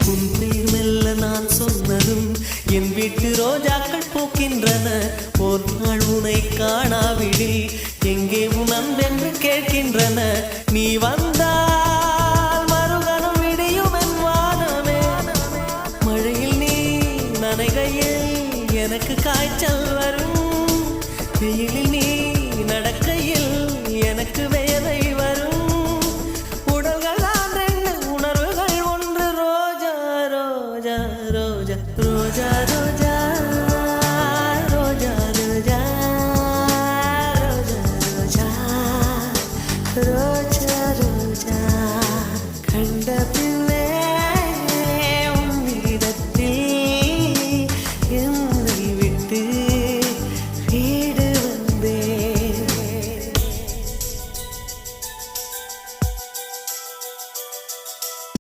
உன் பேர் மெல்ல நான் சொன்னதும் என் வீட்டு ரோஜாக்கள் பூக்கின்றன. ஒரு நாள் உனை காணாவிடில் எங்கே உன் அன்பென்று கேட்கின்றன. நீ வந்தால் மறுகணம் விடியும் என் வானமே. மழையில் நீ நனைகையில் எனக்கு காய்ச்சல் வரும். வெயிலில்